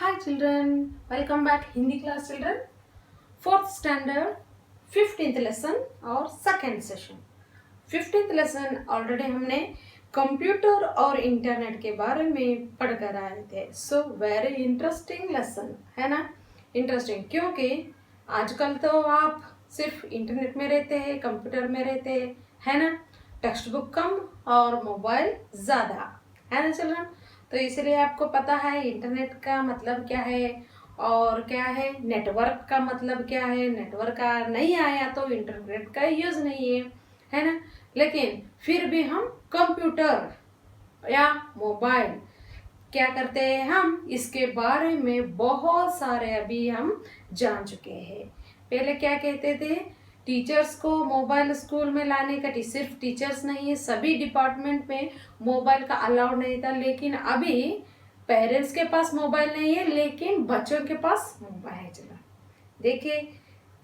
Hi children, welcome back Hindi class children. 4th standard 15th lesson और second session. 15th lesson already हमने computer और internet के बारे में पढ़ कर आए थे. सो वेरी इंटरेस्टिंग लेसन है ना. इंटरेस्टिंग क्योंकि आजकल तो आप सिर्फ इंटरनेट में रहते हैं, कंप्यूटर में रहते हैं, है ना. टेक्स्ट बुक कम और मोबाइल ज़्यादा, है ना चिल्ड्रन. तो इसलिए आपको पता है इंटरनेट का मतलब क्या है और क्या है नेटवर्क का मतलब क्या है. नेटवर्क का नहीं आया तो इंटरनेट का यूज नहीं है ना. लेकिन फिर भी हम कंप्यूटर या मोबाइल क्या करते हैं, हम इसके बारे में बहुत सारे अभी हम जान चुके हैं. पहले क्या कहते थे, टीचर्स को मोबाइल स्कूल में लाने का, सिर्फ टीचर्स नहीं है, सभी डिपार्टमेंट में मोबाइल का अलाउड नहीं था. लेकिन अभी पेरेंट्स के पास मोबाइल नहीं है लेकिन बच्चों के पास मोबाइल है. चला देखिए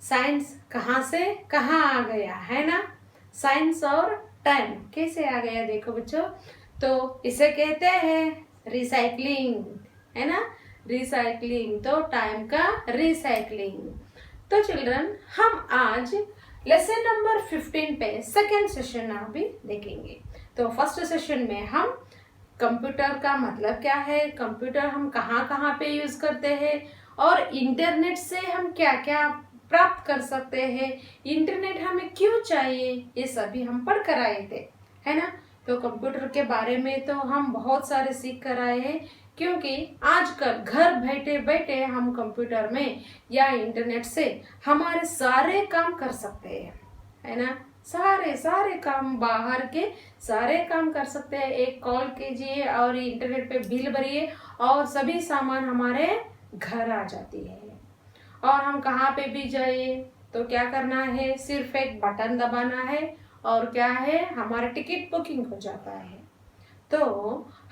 साइंस कहाँ से कहाँ आ गया है ना. साइंस और टाइम कैसे आ गया देखो बच्चों. तो इसे कहते हैं रिसाइकलिंग, है ना. रिसाइकलिंग तो टाइम का रिसाइकलिंग. तो चिल्ड्रन हम आज लेसन नंबर 15 पे सेकेंड सेशन अभी देखेंगे. तो फर्स्ट सेशन में हम कंप्यूटर का मतलब क्या है, कंप्यूटर हम कहाँ कहाँ पे यूज करते हैं और इंटरनेट से हम क्या क्या प्राप्त कर सकते हैं, इंटरनेट हमें क्यों चाहिए, ये सभी हम पढ़ कर आए थे, है ना. तो कंप्यूटर के बारे में तो हम बहुत सारे सीख कर आए हैं क्योंकि आजकल घर बैठे बैठे हम कंप्यूटर में या इंटरनेट से हमारे सारे काम कर सकते हैं, है ना. सारे काम, बाहर के सारे काम कर सकते हैं. एक कॉल कीजिए और इंटरनेट पे बिल भरिए और सभी सामान हमारे घर आ जाती है. और हम कहाँ पे भी जाए तो क्या करना है, सिर्फ एक बटन दबाना है और क्या है हमारा टिकट बुकिंग हो जाता है. तो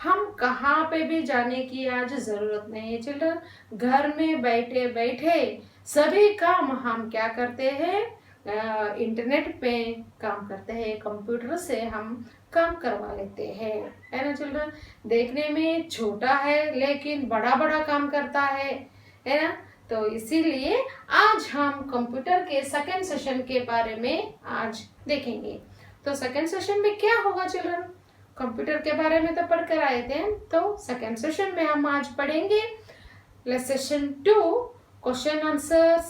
हम कहाँ पे भी जाने की आज जरूरत नहीं है चिल्ड्रन. घर में बैठे बैठे सभी काम हम क्या करते हैं, इंटरनेट पे काम करते हैं, कंप्यूटर से हम काम करवा लेते हैं, है ना चिल्ड्रन. देखने में छोटा है लेकिन बड़ा बड़ा काम करता है ना. तो इसीलिए आज हम कंप्यूटर के सेकेंड सेशन के बारे में आज देखेंगे. तो सेकेंड सेशन में क्या होगा चिल्ड्रन, कंप्यूटर के बारे में तो पढ़ कर आए थे. तो सेकेंड सेशन में हम आज पढ़ेंगे lesson 2 question answers,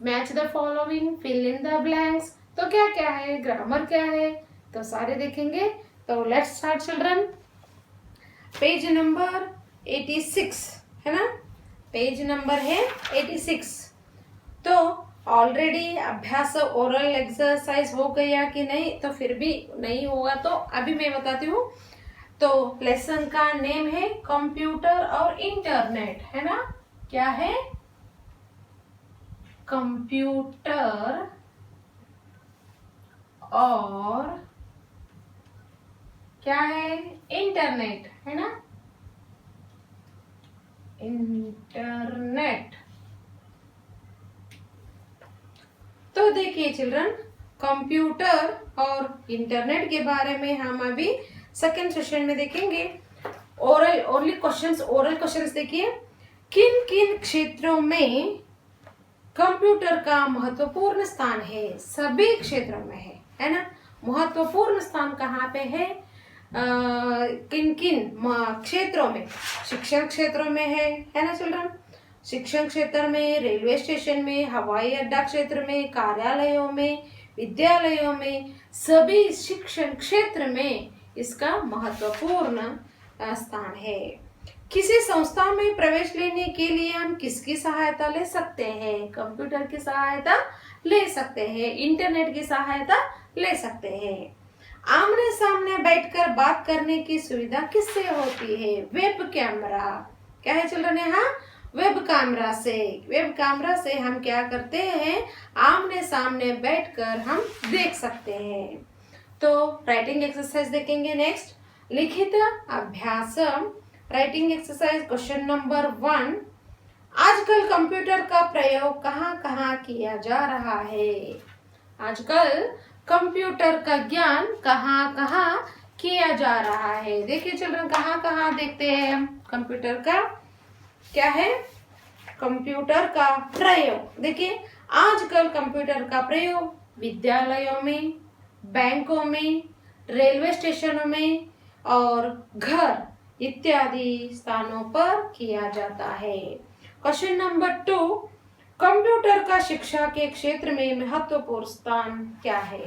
match the following, fill in the blanks. तो क्या क्या है, ग्रामर क्या है, तो सारे देखेंगे. तो let's start children. Page number 86 है ना. पेज नंबर है 86. तो ऑलरेडी अभ्यास ओरल एक्सरसाइज हो गया कि नहीं, तो फिर भी नहीं होगा तो अभी मैं बताती हूँ. तो लेसन का नेम है कंप्यूटर और इंटरनेट, है ना. क्या है, कंप्यूटर और क्या है, इंटरनेट, है ना. इंटरनेट. तो देखिए चिल्ड्रन, कंप्यूटर और इंटरनेट के बारे में हम अभी सेकेंड सेशन में देखेंगे. Oral only questions, oral questions देखिए. किन किन क्षेत्रों में कंप्यूटर का महत्वपूर्ण स्थान है. सभी क्षेत्रों में है ना. महत्वपूर्ण स्थान कहाँ पे है, किन किन क्षेत्रों में. शिक्षण क्षेत्रों में है ना चिल्ड्रन. शिक्षण क्षेत्र में, रेलवे स्टेशन में, हवाई अड्डा क्षेत्र में, कार्यालयों में, विद्यालयों में, सभी शिक्षण क्षेत्र में इसका महत्वपूर्ण स्थान है. किसी संस्था में प्रवेश लेने के लिए हम किसकी सहायता ले सकते हैं, कंप्यूटर की सहायता ले सकते हैं, इंटरनेट की सहायता ले सकते हैं. आमने सामने बैठकर बात करने की सुविधा किससे होती है, वेब कैमरा. क्या है चिल्ड्रन, यहाँ वेब कैमरा से. वेब कैमरा से हम क्या करते हैं, आमने सामने बैठकर हम देख सकते हैं. तो राइटिंग एक्सरसाइज देखेंगे. नेक्स्ट लिखित अभ्यास, राइटिंग एक्सरसाइज क्वेश्चन नंबर 1. आजकल कंप्यूटर का प्रयोग कहाँ कहाँ किया जा रहा है. आजकल कंप्यूटर का ज्ञान कहाँ कहाँ किया जा रहा है. देखिए चिल्ड्रन, कहाँ कहाँ देखते हैं हम कंप्यूटर का, क्या है, कंप्यूटर का प्रयोग। देखिए आजकल कंप्यूटर का प्रयोग विद्यालयों में, बैंकों में, रेलवे स्टेशनों में और घर इत्यादि स्थानों पर किया जाता है। क्वेश्चन नंबर 2, कंप्यूटर का शिक्षा के क्षेत्र में महत्वपूर्ण स्थान क्या है?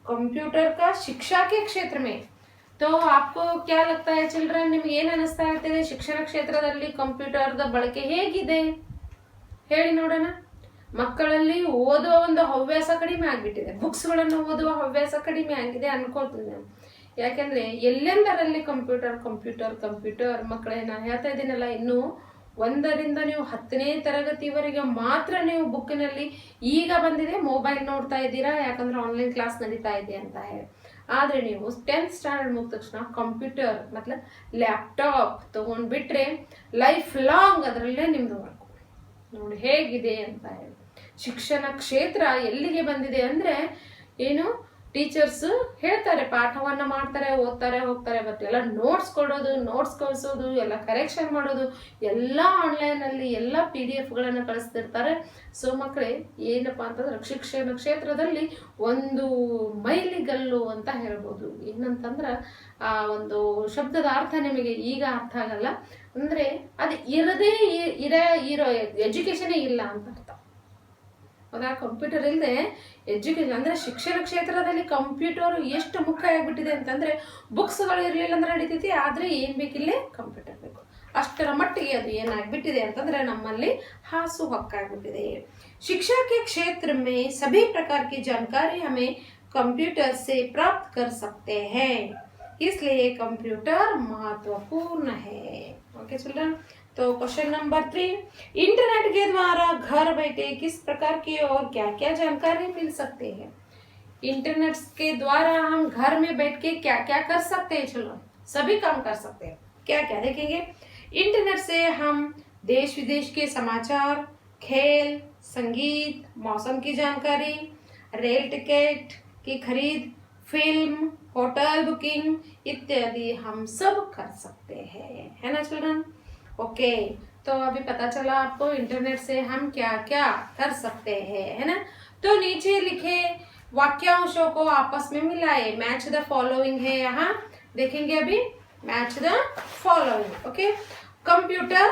कंप्यूटर का शिक्षा के क्षेत्र में, तो आपको क्या लगता है ಚಿಲ್ಡ್ರನ್, ನಿಮಗೆ ಏನು ಅನಿಸ್ತಾ ಇರ್ತದೆ ಶಿಕ್ಷಣ ಕ್ಷೇತ್ರದಲ್ಲಿ ಕಂಪ್ಯೂಟರ್ದ ಬಳಕೆ ಹೇಗಿದೆ ಹೇಳಿ ನೋಡೋಣ. ಮಕ್ಕಳಲ್ಲಿ ಓದುವ ಒಂದು ಹವ್ಯಾಸ ಕಡಿಮೆ ಆಗಿಬಿಟ್ಟಿದೆ, ಬುಕ್ಸ್ಗಳನ್ನು ಓದುವ ಹವ್ಯಾಸ ಕಡಿಮೆ ಆಗಿದೆ ಅನ್ಕೊಳ್ತೀನಿ ನಾನು. ಯಾಕೆಂದ್ರೆ ಎಲ್ಲೆಂದರಲ್ಲಿ ಕಂಪ್ಯೂಟರ್ ಕಂಪ್ಯೂಟರ್ ಕಂಪ್ಯೂಟರ್. ಮಕ್ಕಳೇ ನಾನು ಹೇಳ್ತಾ ಇದ್ದೀನಲ್ಲ, ಇನ್ನು 1ರಿಂದ ನೀವು 10ನೇ ತರಗತಿವರೆಗೆ ಮಾತ್ರ ನೀವು ಬುಕ್ಕಿನಲ್ಲಿ ಈಗ ಬಂದಿದೆ ಮೊಬೈಲ್ ನೋಡ್ತಾ ಇದ್ದೀರಾ, ಯಾಕಂದ್ರೆ ಆನ್ಲೈನ್ ಕ್ಲಾಸ್ ನಡೀತಾ ಇದೆ ಅಂತ ಹೇಳಿ. ಆದರೆ ನೀವು 10th ಸ್ಟ್ಯಾಂಡರ್ಡ್ ಮುಗಿದ ತಕ್ಷಣ ಕಂಪ್ಯೂಟರ್ ಮತ್ಲ ಲ್ಯಾಪ್ಟಾಪ್ ತಗೊಂಡ್ಬಿಟ್ರೆ ಲೈಫ್ ಲಾಂಗ್ ಅದರಲ್ಲೇ ನಿಮ್ದು ವರ್ಕ್ ನೋಡಿ ಹೇಗಿದೆ ಅಂತ ಹೇಳಿ. ಶಿಕ್ಷಣ ಕ್ಷೇತ್ರ ಎಲ್ಲಿಗೆ ಬಂದಿದೆ ಅಂದ್ರೆ ಏನು, ಟೀಚರ್ಸ್ ಹೇಳ್ತಾರೆ, ಪಾಠವನ್ನ ಮಾಡ್ತಾರೆ, ಓದ್ತಾರೆ, ಹೋಗ್ತಾರೆ, ಬಟ್ ಎಲ್ಲ ನೋಟ್ಸ್ ಕೊಡೋದು, ನೋಟ್ಸ್ ಕಳಿಸೋದು, ಎಲ್ಲ ಕರೆಕ್ಷನ್ ಮಾಡೋದು ಎಲ್ಲ ಆನ್ಲೈನಲ್ಲಿ ಎಲ್ಲ PDF ಕಳಿಸ್ತಿರ್ತಾರೆ. ಸೊ ಮಕ್ಕಳೇ ಏನಪ್ಪಾ ಅಂತಂದ್ರೆ ಶಿಕ್ಷಣ ಕ್ಷೇತ್ರದಲ್ಲಿ ಒಂದು ಮೈಲಿಗಲ್ಲು ಅಂತ ಹೇಳ್ಬೋದು. ಏನಂತಂದ್ರೆ ಆ ಒಂದು ಶಬ್ದದ ಅರ್ಥ ನಿಮಗೆ ಈಗ ಅರ್ಥ ಆಗಲ್ಲ, ಅಂದ್ರೆ ಅದು ಇರೋ ಎಜುಕೇಶನೇ ಇಲ್ಲ ಅಂತ ಅರ್ಥ. ಹೌದಾ? ಕಂಪ್ಯೂಟರ್ ಇಲ್ಲದೆ ಎಜುಕೇಶನ್ ಅಂದ್ರೆ ಶಿಕ್ಷಣ ಕ್ಷೇತ್ರದಲ್ಲಿ ಕಂಪ್ಯೂಟರ್ ಎಷ್ಟು ಮುಖ್ಯ ಆಗ್ಬಿಟ್ಟಿದೆ ಅಂತಂದ್ರೆ ಬುಕ್ಸ್ಗಳು ಇರಲಿಲ್ಲ ಅಂದ್ರೆ ನಡೀತೈತಿ, ಆದ್ರೆ ಏನ್ ಬೇಕಿಲ್ಲೇ ಕಂಪ್ಯೂಟರ್ ಬೇಕು. ಅಷ್ಟರ ಮಟ್ಟಿಗೆ ಅದು ಏನಾಗ್ಬಿಟ್ಟಿದೆ ಅಂತಂದ್ರೆ ನಮ್ಮಲ್ಲಿ ಹಾಸು ಹೊಕ್ಕಾಗ್ಬಿಟ್ಟಿದೆ. शिक्षा के क्षेत्र में सभी प्रकार की जानकारी हमें कंप्यूटर से प्राप्त कर सकते हैं, इसलिए कंप्यूटर महत्वपूर्ण है. ओके चिल्ड्रन, तो क्वेश्चन नंबर 3, इंटरनेट के द्वारा घर बैठे किस प्रकार की और क्या क्या जानकारी मिल सकते हैं? इंटरनेट के द्वारा हम घर में बैठ के क्या क्या कर सकते हैं? चलो सभी काम कर सकते हैं. क्या क्या देखेंगे? इंटरनेट से हम देश विदेश के समाचार, खेल, संगीत, मौसम की जानकारी, रेल टिकट की खरीद, फिल्म, होटल बुकिंग इत्यादि हम सब कर सकते हैं, है ना चिल्ड्रन? ओके, तो अभी पता चला आपको इंटरनेट से हम क्या क्या कर सकते हैं, है ना? तो नीचे लिखे वाक्यांशों को आपस में मिलाए. मैच द फॉलोइंग है, यहाँ देखेंगे अभी. Match the following. Okay, computer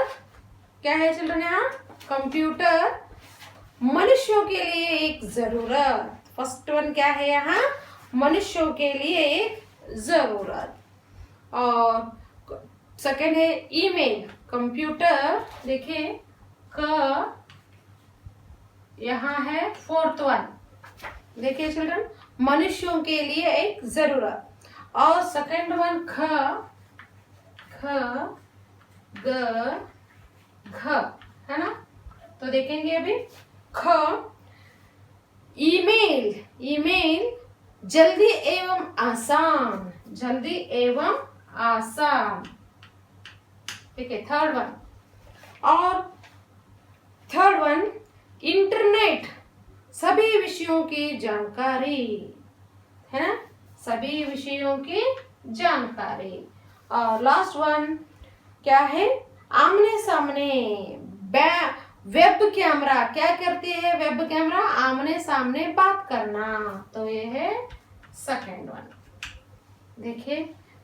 क्या है चिल्ड्रन? यहाँ कंप्यूटर मनुष्यों के लिए एक जरूरत. फर्स्ट वन क्या है यहाँ? मनुष्यों के लिए एक जरूरत. और सेकेंड है ईमेल. कंप्यूटर देखिए क यहाँ है 4th वन. देखिए चिल्ड्रन, मनुष्यों के लिए एक जरूरत. और सेकेंड वन ख ग घ, है ना? तो देखेंगे अभी ख, ईमेल. ईमेल जल्दी एवं आसान, जल्दी एवं आसान. ठीक है, थर्ड वन. और थर्ड वन इंटरनेट सभी विषयों की जानकारी, है ना? सभी विषयों की जानकारी. और लास्ट वन क्या है? आमने सामने. वेब कैमरा क्या करती है? वेब कैमरा आमने सामने बात करना. तो ये है सेकेंड वन. देखिए,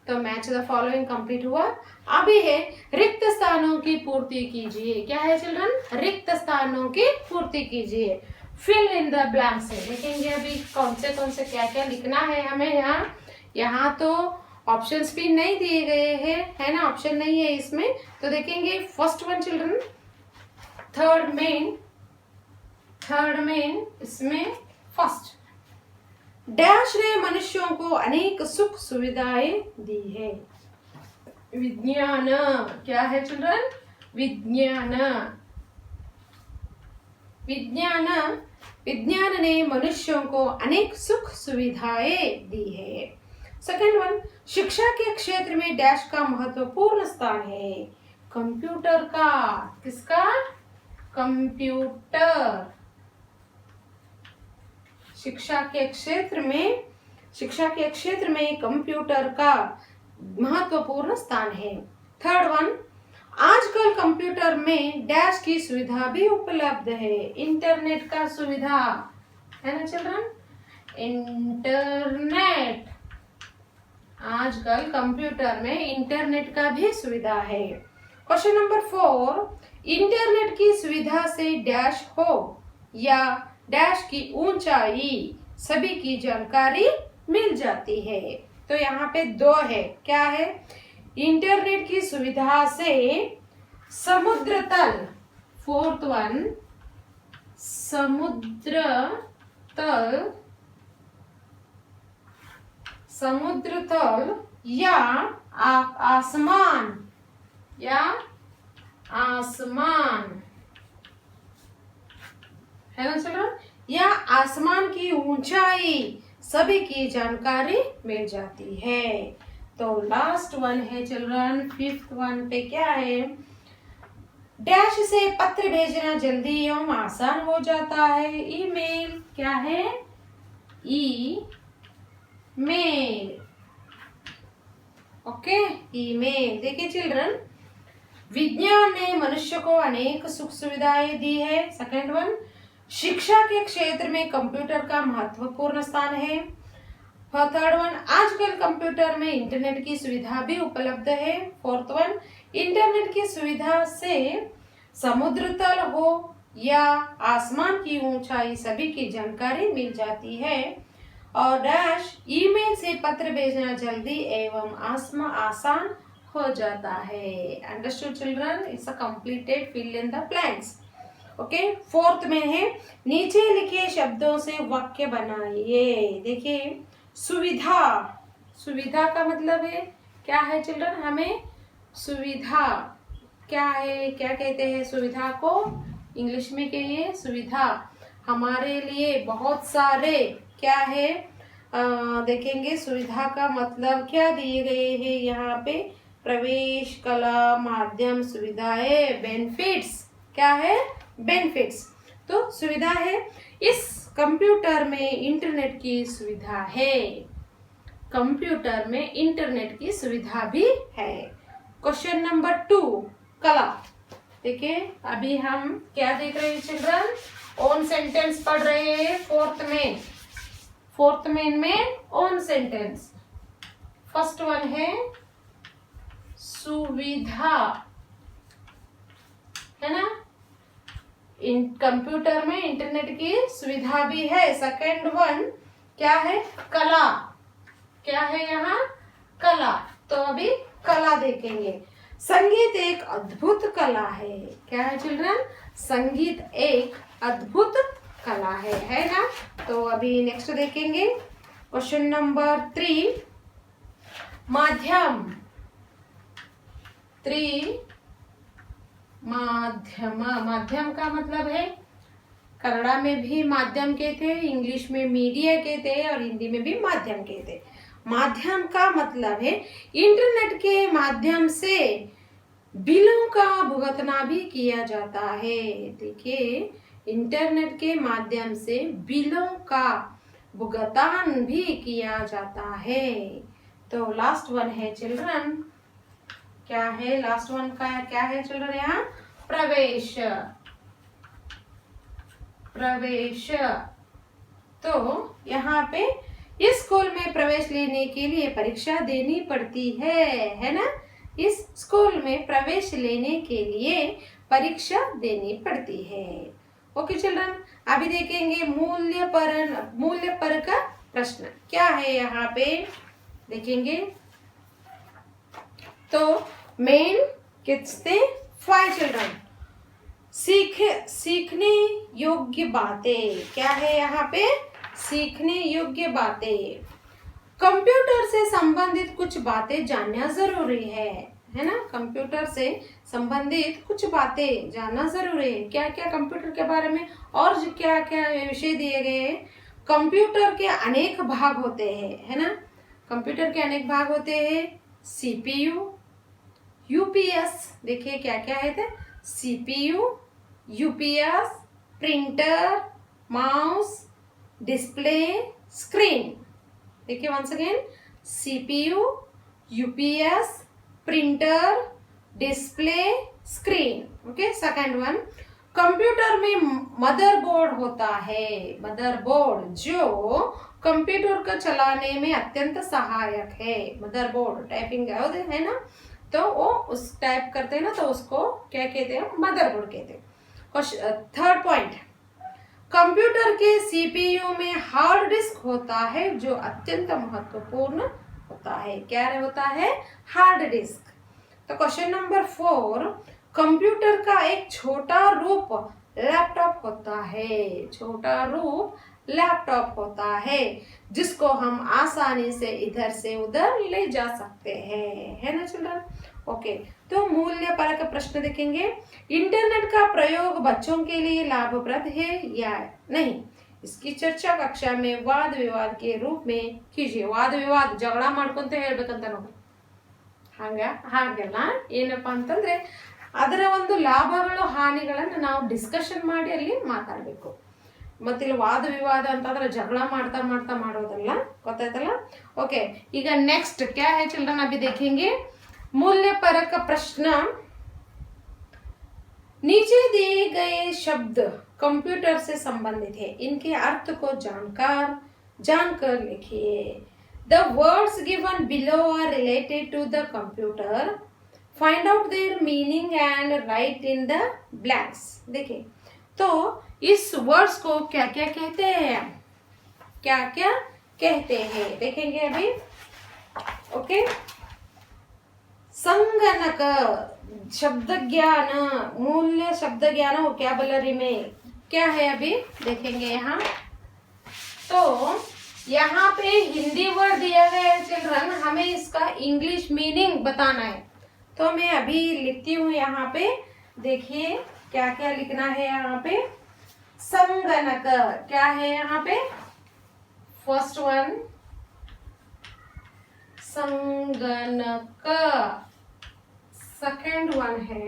तो मैच द फॉलोइंग कंप्लीट हुआ. अभी है रिक्त स्थानों की पूर्ति कीजिए. क्या है चिल्ड्रन? रिक्त स्थानों की पूर्ति कीजिए. फिल इन द ब्लैंक्स है. देखेंगे अभी कौन से क्या क्या लिखना है हमें. यहाँ तो ऑप्शंस भी नहीं दिए गए हैं, है ना? ऑप्शन नहीं है इसमें. तो देखेंगे first one children, third main इसमें फर्स्ट. डैश ने मनुष्यों को अनेक सुख सुविधाएं दी है. विज्ञान क्या है चिल्ड्रन? विज्ञान ने मनुष्यों को अनेक सुख सुविधाएं दी है. सेकेंड वन, शिक्षा के क्षेत्र में डैश का महत्वपूर्ण स्थान है. कंप्यूटर का. किसका? कंप्यूटर. शिक्षा के क्षेत्र में कंप्यूटर का महत्वपूर्ण स्थान है. थर्ड वन, आजकल कंप्यूटर में डैश की सुविधा भी उपलब्ध है, इंटरनेट का सुविधा है ना चिल्ड्रन, इंटरनेट। आजकल कंप्यूटर में इंटरनेट का भी सुविधा है। क्वेश्चन नंबर 4, इंटरनेट की सुविधा से डैश हो या डैश की ऊंचाई सभी की जानकारी मिल जाती है। तो यहाँ पे 2 है, क्या है, इंटरनेट की सुविधा से समुद्र तल, 4th वन, समुद्र तल या आसमान है ना चलो, या आसमान की ऊंचाई सभी की जानकारी मिल जाती है। तो लास्ट वन है चिल्ड्रन, 5th वन पे क्या है, डैश से पत्र भेजना जल्दी एवं आसान हो जाता है। ईमेल, क्या है, ईमेल, ओके, ईमेल। देखिए चिल्ड्रन, विज्ञान ने मनुष्य को अनेक सुख सुविधाएं दी है। सेकंड वन, शिक्षा के क्षेत्र में कंप्यूटर का महत्वपूर्ण स्थान है। थर्ड वन, आजकल कंप्यूटर में इंटरनेट की सुविधा भी उपलब्ध है। 4th वन, इंटरनेट की सुविधा से समुद्र तल हो या आसमान की ऊंचाई सभी की जानकारी मिल जाती है। और डैश, ईमेल से पत्र भेजना जल्दी एवं आसान हो जाता है। Understood children, it's a completed fill in the blanks. Okay, 4th में है, नीचे लिखे शब्दों से वाक्य बनाइए। देखिए, सुविधा, सुविधा का मतलब है क्या है चिल्ड्रन, हमें सुविधा क्या है, क्या कहते हैं सुविधा को इंग्लिश में कहिए, सुविधा हमारे लिए बहुत सारे क्या है, देखेंगे सुविधा का मतलब क्या दिए गए हैं यहाँ पे, प्रवेश, कला, माध्यम, सुविधाएं, बेनिफिट्स, क्या है, बेनिफिट्स। तो सुविधा है, इस कंप्यूटर में इंटरनेट की सुविधा है, कंप्यूटर में इंटरनेट की सुविधा भी है। क्वेश्चन नंबर 2, कला। देखिए, अभी हम क्या देख रहे हैं चिल्ड्रन, ओन सेंटेंस पढ़ रहे हैं। 4th में ओन सेंटेंस। फर्स्ट वन है सुविधा, है ना, कंप्यूटर में इंटरनेट की सुविधा भी है। सेकंड वन क्या है, कला, क्या है यहाँ, कला। तो अभी कला देखेंगे। संगीत एक अद्भुत कला है, क्या है चिल्ड्रन, संगीत एक अद्भुत कला है ना। तो अभी नेक्स्ट देखेंगे क्वेश्चन नंबर 3, माध्यम। 3, माध्यम का मतलब है, कन्नड़ा में भी माध्यम कहते हैं, इंग्लिश में मीडिया कहते हैं और हिंदी में भी माध्यम कहते हैं। माध्यम का मतलब है इंटरनेट के माध्यम से बिलों का भुगतना भी किया जाता है। देखिए, इंटरनेट के माध्यम से बिलों का भुगतान भी किया जाता है। तो लास्ट वन है चिल्ड्रन, क्या है लास्ट वन का, क्या है चिल्ड्रन यहाँ, प्रवेश, प्रवेश। तो यहाँ पे इस स्कूल में प्रवेश लेने के लिए परीक्षा देनी पड़ती है ना, इस स्कूल में प्रवेश लेने के लिए परीक्षा देनी पड़ती है। ओके चिल्ड्रन, अभी देखेंगे मूल्य पर का प्रश्न क्या है यहाँ पे, देखेंगे। तो मेन कितने 5 चिल्ड्रन, सीखने योग्य बातें, क्या है यहाँ पे, सीखने योग्य बातें। कंप्यूटर से संबंधित कुछ बातें जानना जरूरी है ना, कंप्यूटर से संबंधित कुछ बातें जानना जरूरी है। क्या क्या कंप्यूटर के बारे में और क्या क्या विषय दिए गए हैं। कंप्यूटर के अनेक भाग होते हैं, है ना, कंप्यूटर के अनेक भाग होते हैं। सीपीयू, यूपीएस, देखिए क्या क्या है, CPU, UPS, printer, mouse, display, screen. देखिए once again, CPU, UPS, printer, display screen. Okay, second one, computer में मदरबोर्ड होता है। मदरबोर्ड जो कंप्यूटर को चलाने में अत्यंत सहायक है। मदरबोर्ड टाइपिंग है ना, तो वो उस टाइप करते हैं ना, तो उसको क्या कहते हैं? मदरबोर्ड कहते हैं। थर्ड पॉइंट, कंप्यूटर के सीपीयू में हार्ड डिस्क होता है जो अत्यंत महत्वपूर्ण होता है। क्या होता है? Hard disk. तो क्वेश्चन नंबर 4, कंप्यूटर का एक छोटा रूप लैपटॉप होता है। छोटा रूप लैपटॉप होता है जिसको हम आसानी से इधर से उधर ले जा सकते हैं, है ना चिल्ड्रन? ओके, तो मूल्य परक प्रश्न देखेंगे। इंटरनेट का प्रयोग बच्चों के लिए लाभप्रद है या नहीं, इसकी चर्चा कक्षा में वाद विवाद के रूप में कीजिए। वाद विवाद जಗಳ ಮಾಡ್ಕೊಂತ ಹೇಳ್ಬೇಕಂತ ನೋಡಿ. ಹಾಗೆಲ್ಲ ಏನಪ್ಪಾ ಅಂತಂದ್ರೆ ಅದರ ಒಂದು ಲಾಭಗಳು ಹಾನಿಗಳನ್ನು ನಾವು ಡಿಸ್ಕಷನ್ ಮಾಡಿ ಅಲ್ಲಿ ಮಾತಾಡಬೇಕು. ಮತ್ತಿಲ್ಲಿ ವಾದ ವಿವಾದ ಅಂತಂದ್ರೆ ಜಗಳ ಮಾಡ್ತಾ ಮಾಡ್ತಾ ಮಾಡೋದಲ್ಲ, ಗೊತ್ತಾಯ್ತಲ್ಲ? ओके, ಈಗ नेक्स्ट क्या है चिल्ड्रन, अभी देखेंगे मूल्य परक प्रश्न। नीचे दिए गए शब्द कंप्यूटर से संबंधित है, इनके अर्थ को जानकर लिखिए। The words given below are related to the computer. Find out their meaning and write in the blanks. देखिए, तो इस वर्ड्स को क्या क्या कहते हैं, क्या क्या कहते हैं देखेंगे अभी। ओके, संगणक शब्द ज्ञान, मूल्य शब्द ज्ञान वोकैबुलरी में क्या है अभी देखेंगे यहाँ। तो यहाँ पे हिंदी वर्ड दिया गया है चिल्ड्रन, हमें इसका इंग्लिश मीनिंग बताना है। तो मैं अभी लिखती हूँ यहाँ पे, देखिए क्या क्या लिखना है यहाँ पे। संगणक क्या है यहाँ पे? फर्स्ट वन संगणक, सेकेंड वन है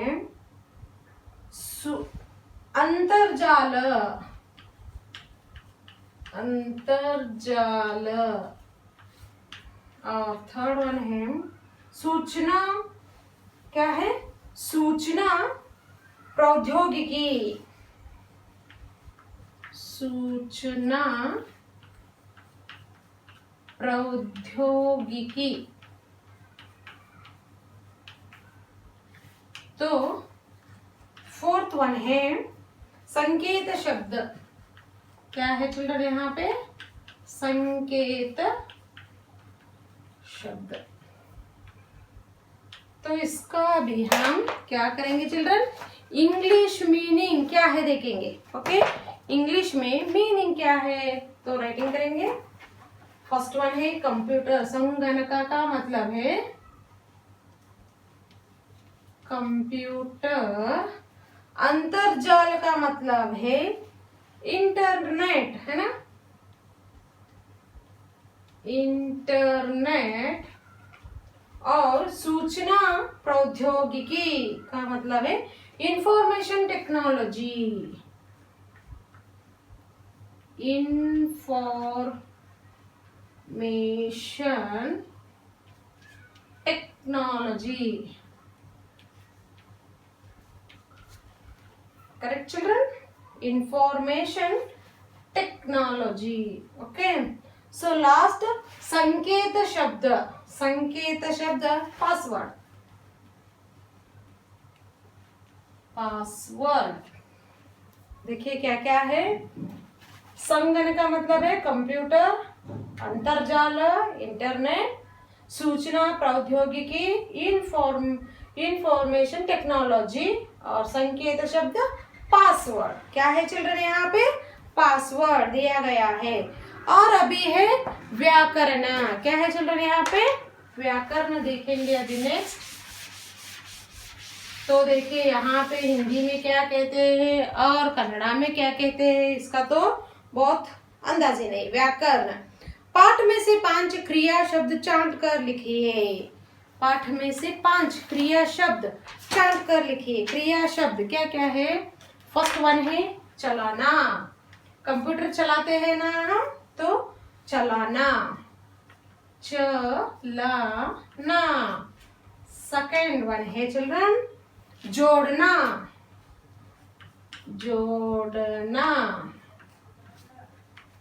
अंतर्जाल, अंतर्जाल, और थर्ड वन है सूचना, क्या है? सूचना प्रौद्योगिकी, सूचना प्रौद्योगिकी। तो फोर्थ वन है संकेत शब्द, क्या है चिल्ड्रन यहाँ पे? संकेत शब्द। तो इसका भी हम क्या करेंगे चिल्ड्रन? इंग्लिश मीनिंग क्या है देखेंगे। ओके, इंग्लिश में मीनिंग क्या है तो राइटिंग करेंगे। फर्स्ट वन है कंप्यूटर, संगणक का मतलब है कंप्यूटर, अंतर्जाल का मतलब है इंटरनेट, है ना? इंटरनेट, और सूचना प्रौद्योगिकी का मतलब है information technology, information technology. Correct children? Information technology. Okay, so last संकेत शब्द, संकेत शब्द पासवर्ड, पासवर्ड देखिए क्या क्या है। संगणक का मतलब है कंप्यूटर, अंतर्जाल इंटरनेट, सूचना प्रौद्योगिकी इंफॉर्मेशन टेक्नोलॉजी, और संकेत शब्द पासवर्ड। क्या है चिल्ड्रन यहाँ पे? पासवर्ड दिया गया है। और अभी है व्याकरण, क्या है चिल्ड्रन यहाँ पे? व्याकरण देखेंगे अभी नेक्स्ट। तो देखिए यहाँ पे हिंदी में क्या कहते हैं और कन्नड़ा में क्या कहते हैं, इसका तो बहुत अंदाजे नहीं। व्याकरण, पाठ में से 5 क्रिया शब्द चांट कर लिखिए। पाठ में से 5 क्रिया शब्द चांट कर लिखिए। क्रिया शब्द क्या क्या है? फर्स्ट वन है चलाना, कंप्यूटर चलाते हैं ना हम, तो चलाना, चलाना। सेकेंड वन है चिल्ड्रन जोड़ना, जोड़ना।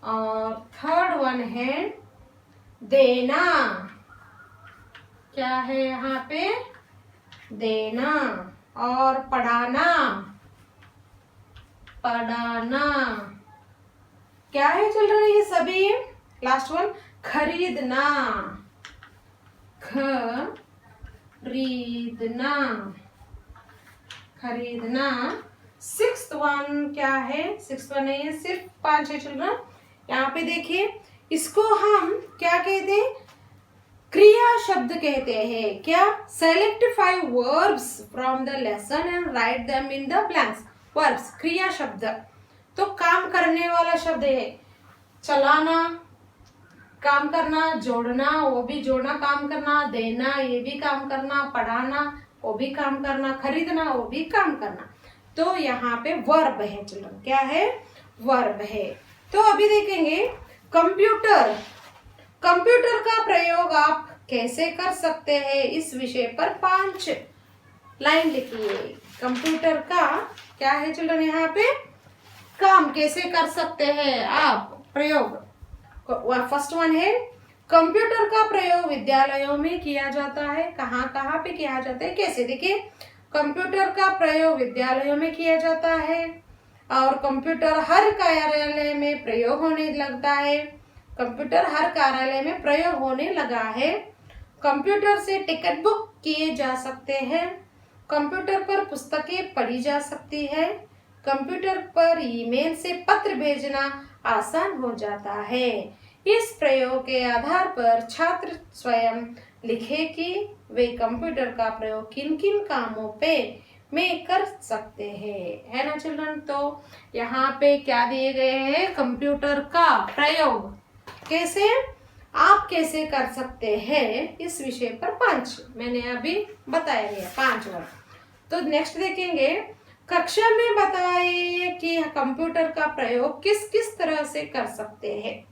और थर्ड वन है देना। क्या है यहाँ पे? देना। और पढ़ाना, पढ़ाना। क्या है चिल्ड्रन ये सभी? लास्ट वन खरीदना, खरीदना, खरीदना। सिक्स्थ वन क्या है? सिक्स्थ वन है, ये सिर्फ 5 है चिल्ड्रन। यहाँ पे देखिए, इसको हम क्या कहते हैं? क्रिया शब्द कहते हैं। क्या? Select 5 verbs from the lesson and write them in the blanks. Verbs क्रिया शब्द, तो काम करने वाला शब्द है। चलाना, काम करना, जोड़ना, वो भी जोड़ना काम करना, देना, ये भी काम करना, पढ़ाना, वो भी काम करना, खरीदना, वो भी काम करना। तो यहाँ पे वर्ब है चिल्ड्रन। क्या है? वर्ब है। तो अभी देखेंगे कंप्यूटर। कंप्यूटर का प्रयोग आप कैसे कर सकते हैं, इस विषय पर 5 लाइन लिखिए। कंप्यूटर का क्या है चिल्ड्रन? यहाँ पे काम कैसे कर सकते हैं आप प्रयोग। फर्स्ट वन है कंप्यूटर का प्रयोग विद्यालयों में किया जाता है। कहाँ कहाँ पे किया जाता है, कैसे? देखिए, कंप्यूटर का प्रयोग विद्यालयों में किया जाता है और कंप्यूटर हर कार्यालय में प्रयोग होने लगता है। कंप्यूटर हर कार्यालय में प्रयोग होने लगा है। कंप्यूटर से टिकट बुक किए जा सकते हैं। कंप्यूटर पर पुस्तकें पढ़ी जा सकती है। कंप्यूटर पर ईमेल से पत्र भेजना आसान हो जाता है। इस प्रयोग के आधार पर छात्र स्वयं लिखे कि वे कंप्यूटर का प्रयोग किन किन कामों पे में कर सकते हैं, है ना चिल्ड्रन। तो यहाँ पे क्या दिए गए हैं? कंप्यूटर का प्रयोग कैसे आप कैसे कर सकते हैं, इस विषय पर 5 मैंने अभी बताया गया, 5 वर्ड। तो नेक्स्ट देखेंगे, कक्षा में बताइए कि कंप्यूटर का प्रयोग किस किस तरह से कर सकते हैं।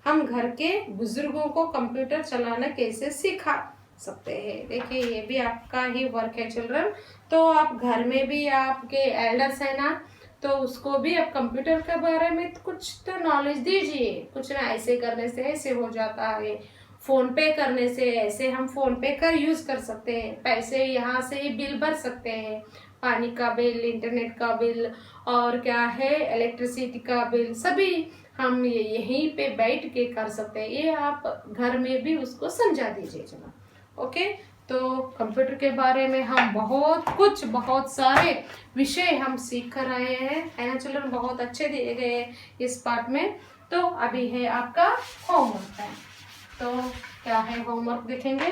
हम घर के बुजुर्गों को कंप्यूटर चलाना कैसे सिखा सकते हैं। देखिए, ये भी आपका ही वर्क है चिल्ड्रन। तो आप घर में भी आपके एल्डर्स है ना, तो उसको भी आप कंप्यूटर के बारे में कुछ तो नॉलेज दीजिए। कुछ ना, ऐसे करने से ऐसे हो जाता है, फोन पे करने से ऐसे हम फोन पे का यूज कर सकते हैं, पैसे यहाँ से ही बिल भर सकते हैं, पानी का बिल, इंटरनेट का बिल, और क्या है इलेक्ट्रिसिटी का बिल, सभी हम ये यहीं पे बैठ के कर सकते हैं। ये आप घर में भी उसको समझा दीजिए। चलो ओके। तो कंप्यूटर के बारे में हम बहुत सारे विषय हम सीख कर रहे हैं, है ना चिल्ड्रन। बहुत अच्छे दिए गए हैं इस पार्ट में। तो अभी है आपका होमवर्क टाइम। तो क्या है होमवर्क देखेंगे।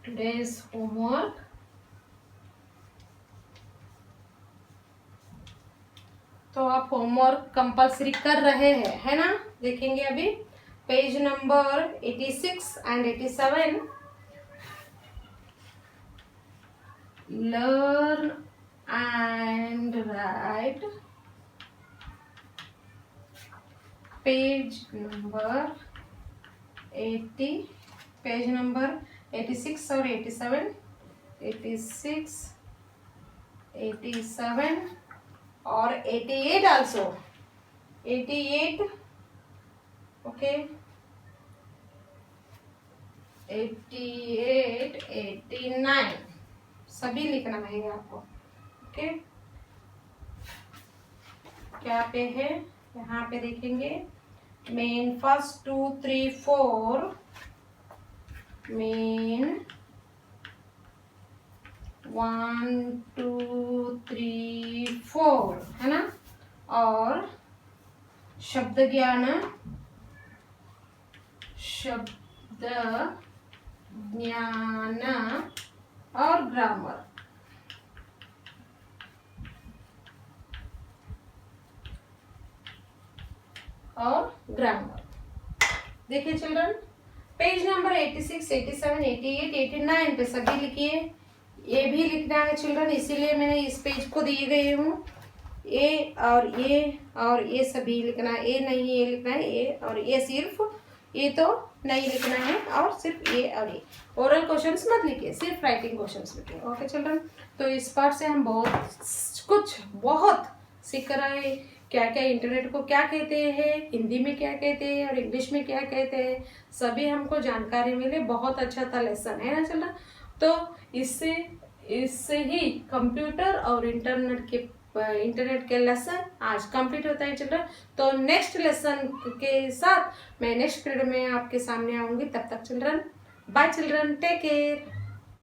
टुडेज होमवर्क, तो आप होमवर्क कंपल्सरी कर रहे हैं, है ना। देखेंगे अभी page number 86 and 87। Learn and right. Page number 80, page number 86 और 87, 86, 87 और 88 आल्सो, 88 ओके, 88, 89 सभी लिखना है आपको। ओके, क्या पे है यहाँ पे देखेंगे। मेन 1, 2, 3, 4, मेन 1, 2, 3, 4 है ना। और शब्द ज्ञान, शब्द ज्ञान और ग्रामर। देखिए चिल्ड्रन, पेज नंबर 86, 87, 88, 89 पे सभी लिखिए। ये भी लिखना है चिल्ड्रन, इसीलिए मैंने इस पेज को दिए गए हूँ। ए और ये सभी लिखना है। ए नहीं, ये लिखना है, ए और ये सिर्फ, ये तो नहीं लिखना है और सिर्फ ये और ये ओरल क्वेश्चंस मत लिखिए, सिर्फ राइटिंग क्वेश्चंस लिखिए। ओके चिल्ड्रन, तो इस पार्ट से हम बहुत सीख कर आए, क्या क्या इंटरनेट को क्या कहते हैं, हिंदी में क्या कहते हैं और इंग्लिश में क्या कहते हैं, सभी हमको जानकारी मिले। बहुत अच्छा था लेसन, है ना चिल्ड्रन। तो इससे ही कंप्यूटर और इंटरनेट के लेसन आज कंप्लीट होता है चिल्ड्रन। तो नेक्स्ट लेसन के साथ मैं नेक्स्ट पीरियड में आपके सामने आऊंगी। तब तक children, bye children, take care.